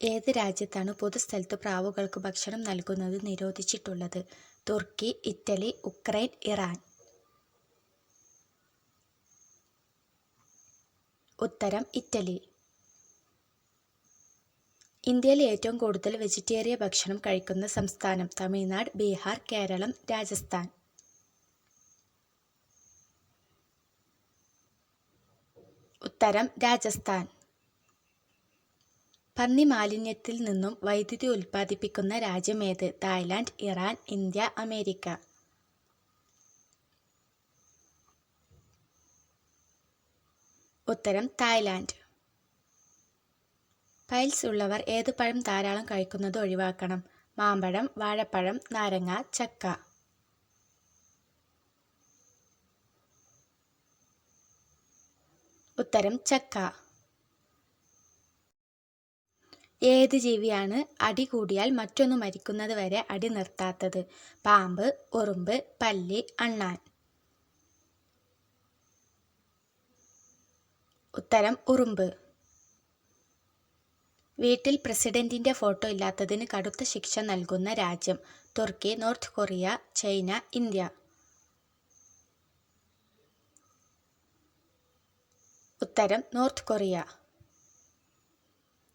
ഏത് രാജ്യത്താണ് പൊതുസ്ഥലത്ത് പ്രാവുകൾക്ക് ഭക്ഷണം നൽകുന്നത് നിരോധിച്ചിട്ടുള്ളത്? തുർക്കി, ഇറ്റലി, ഉക്രൈൻ, ഇറാൻ. ഉത്തരം ഇറ്റലി. ഇന്ത്യയിൽ ഏറ്റവും കൂടുതൽ വെജിറ്റേറിയൻ ഭക്ഷണം കഴിക്കുന്ന സംസ്ഥാനം? തമിഴ്നാട്, ബീഹാർ, കേരളം, രാജസ്ഥാൻ. ഉത്തരം രാജസ്ഥാൻ. പന്നി മാലിന്യത്തിൽ നിന്നും വൈദ്യുതി ഉൽപ്പാദിപ്പിക്കുന്ന രാജ്യമേത്? Thailand, Iran, India, America. ഉത്തരം തായ്ലാന്റ്. പൈൽസ് ഉള്ളവർ ഏത് പഴം ധാരാളം കഴിക്കുന്നത് ഒഴിവാക്കണം? മാമ്പഴം, വാഴപ്പഴം, നാരങ്ങ, ചക്ക. ഉത്തരം ചക്ക. ഏത് ജീവിയാണ് അടി കൂടിയാൽ മറ്റൊന്ന് മരിക്കുന്നത് വരെ അടി നിർത്താത്തത്? പാമ്പ്, ഉറുമ്പ്, പല്ലി, അണ്ണാൻ. ഉത്തരം ഉറുമ്പ്. വീട്ടിൽ പ്രസിഡന്റിന്റെ ഫോട്ടോ ഇല്ലാത്തതിന് കടുത്ത ശിക്ഷ നൽകുന്ന രാജ്യം? തുർക്കി, നോർത്ത് കൊറിയ, ചൈന, ഇന്ത്യ. ഉത്തരം നോർത്ത് കൊറിയ.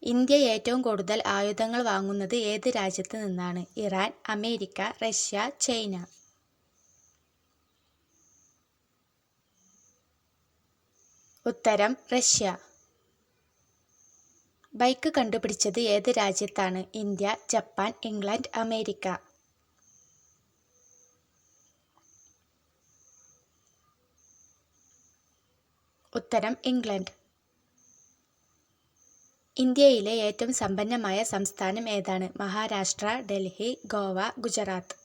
ഇന്ത്യ ഏറ്റവും കൂടുതൽ ആയുധങ്ങൾ വാങ്ങുന്നത് ഏത് രാജ്യത്ത് നിന്നാണ്? Iran, America, Russia, China. ഉത്തരം റഷ്യ. ബൈക്ക് കണ്ടുപിടിച്ചത് ഏത് രാജ്യത്താണ്? India, Japan, England, America. ഉത്തരം ഇംഗ്ലണ്ട്. ഇന്ത്യയിലെ ഏറ്റവും സമ്പന്നമായ സംസ്ഥാനം ഏതാണ്? മഹാരാഷ്ട്ര, ഡൽഹി, ഗോവ, ഗുജറാത്ത്.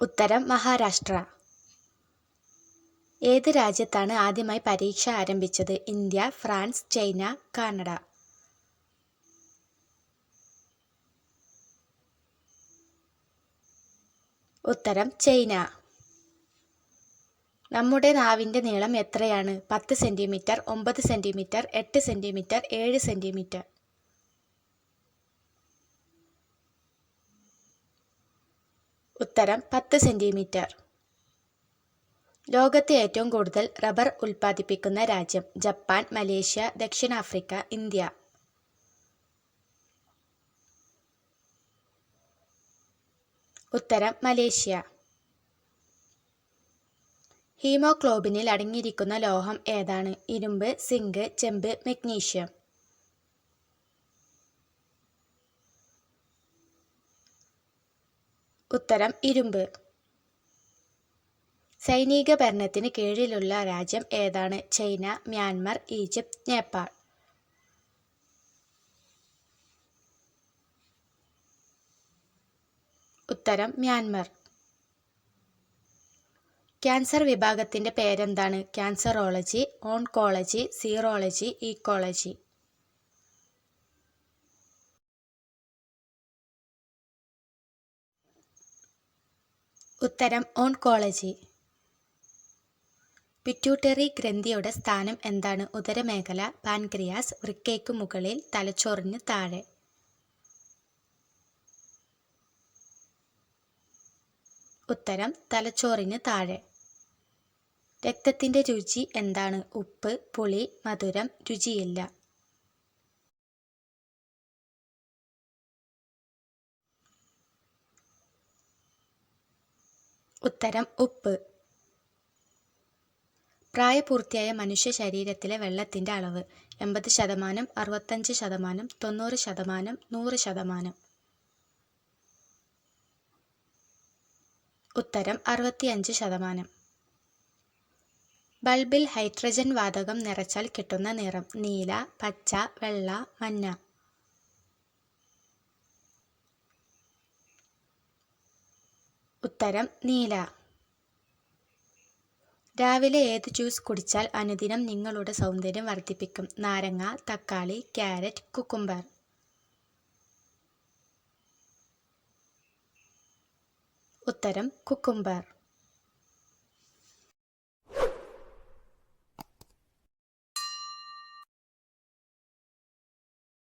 ഉത്തരം മഹാരാഷ്ട്ര. ഏത് രാജ്യത്താണ് ആദ്യമായി പരീക്ഷ ആരംഭിച്ചത്? India, France, China, Canada. ഉത്തരം ചൈന. നമ്മുടെ നാവിൻ്റെ നീളം എത്രയാണ്? 10 സെന്റിമീറ്റർ, 9 സെന്റിമീറ്റർ, 8 സെന്റിമീറ്റർ, 7 സെന്റിമീറ്റർ. ഉത്തരം 10 സെന്റിമീറ്റർ. ലോകത്തെ ഏറ്റവും കൂടുതൽ റബ്ബർ ഉൽപ്പാദിപ്പിക്കുന്ന രാജ്യം? ജപ്പാൻ, മലേഷ്യ, ദക്ഷിണാഫ്രിക്ക, ഇന്ത്യ. ഉത്തരം മലേഷ്യ. ഹീമോഗ്ലോബിനിൽ അടങ്ങിയിരിക്കുന്ന ലോഹം ഏതാണ്? ഇരുമ്പ്, സിങ്ക്, ചെമ്പ്, മഗ്നീഷ്യം. ഉത്തരം ഇരുമ്പ്. സൈനിക ഭരണത്തിന് കീഴിലുള്ള രാജ്യം ഏതാണ്? China, Myanmar, Egypt, Nepal. ഉത്തരം മ്യാൻമർ. ക്യാൻസർ വിഭാഗത്തിന്റെ പേരെന്താണ്? ക്യാൻസറോളജി, ഓൺകോളജി, സീറോളജി, ഈക്കോളജി. ഉത്തരം ഓൺകോളജി. പിറ്റ്യൂട്ടറി ഗ്രന്ഥിയുടെ സ്ഥാനം എന്താണ്? ഉദരമേഖല, പാൻക്രിയാസ്, വൃക്കയ്ക്കു മുകളിൽ, തലച്ചോറിന് താഴെ. ഉത്തരം തലച്ചോറിന് താഴെ. രക്തത്തിന്റെ രുചി എന്താണ്? ഉപ്പ്, പുളി, മധുരം, രുചിയില്ല. ഉത്തരം ഉപ്പ്. പ്രായപൂർത്തിയായ മനുഷ്യ ശരീരത്തിലെ വെള്ളത്തിന്റെ അളവ്? 80%, 65%, 90%, 100%. ഉത്തരം 65%. ബൾബിൽ ഹൈഡ്രജൻ വാതകം നിറച്ചാൽ കിട്ടുന്ന നിറം? നീല, പച്ച, വെള്ള, മഞ്ഞ. ഉത്തരം നീല. രാവിലെ ഏത് ജ്യൂസ് കുടിച്ചാൽ അനുദിനം നിങ്ങളുടെ സൗന്ദര്യം വർദ്ധിപ്പിക്കും? നാരങ്ങ, തക്കാളി, ക്യാരറ്റ്, കുക്കുംബർ. ഉത്തരം കുക്കുംബർ.